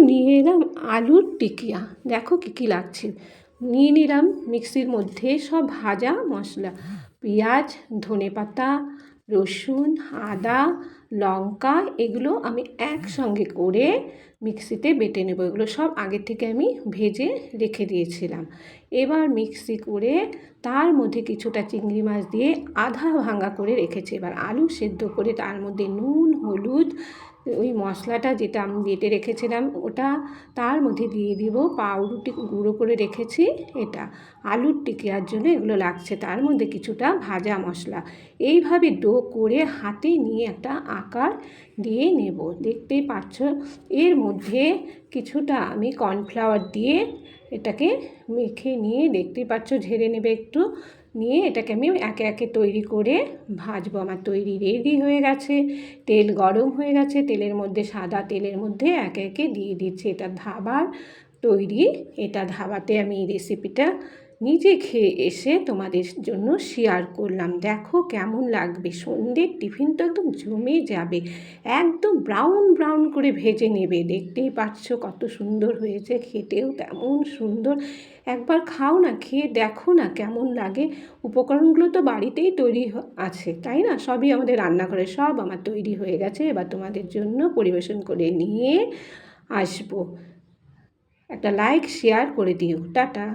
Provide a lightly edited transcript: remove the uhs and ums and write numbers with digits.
নিয়ে এলাম আলুর টিকিয়া। দেখো কী কী লাগছে। নিয়ে নিলাম মিক্সির মধ্যে সব ভাজা মশলা, পেঁয়াজ, ধনেপাতা, রসুন, আদা, লঙ্কা, এগুলো আমি একসঙ্গে করে মিক্সিতে বেটে নেব। এগুলো সব আগের থেকে আমি ভেজে রেখে দিয়েছিলাম। এবার মিক্সি করে তার মধ্যে কিছুটা চিংড়ি মাছ দিয়ে আধা ভাঙা করে রেখেছি। এবার আলু সেদ্ধ করে তার মধ্যে নুন, হলুদ, ওই মশলাটা যেটা আমি বেটে রেখেছিলাম ওটা তার মধ্যে দিয়ে দিব। পাউরুটি গুঁড়ো করে রেখেছি, এটা আলুর টিকিয়ার জন্য এগুলো লাগছে। তার মধ্যে কিছুটা ভাজা মশলা, এইভাবে ডো করে হাতে নিয়ে একটা আকার দিয়ে নেব। দেখতেই পাচ্ছ এর মধ্যে কিছুটা আমি কর্নফ্লাওয়ার দিয়ে এটাকে মেখে নিয়ে, দেখতেই পাচ্ছ ঝেড়ে নেবে একটু, নিয়ে এটাকে আমি একে একে তৈরি করে ভাজবো। আমার তৈরি রেডি হয়ে গেছে। তেল গরম হয়ে গেছে, তেলের মধ্যে সাদা তেলের মধ্যে একে একে দিয়ে দিচ্ছি। এটা ধাবার তৈরি। এটা ধাবাতে আমি এই রেসিপিটা নিজে খেয়ে এসে তোমাদের জন্য শেয়ার করলাম। দেখো কেমন লাগবে, সন্ধ্যের টিফিন তো একদম জমে যাবে। একদম ব্রাউন ব্রাউন করে ভেজে নেবে। দেখতেই পাচ্ছ কত সুন্দর হয়েছে, খেতেও তেমন সুন্দর। একবার খাও না, খেয়ে দেখো না কেমন লাগে। উপকরণগুলো তো বাড়িতেই তৈরি আছে, তাই না? সবই আমাদের রান্নাঘরে সব আমার তৈরি হয়ে গেছে। এবার তোমাদের জন্য পরিবেশন করে নিয়ে আসবো। একটা লাইক শেয়ার করে দিও। টাটা।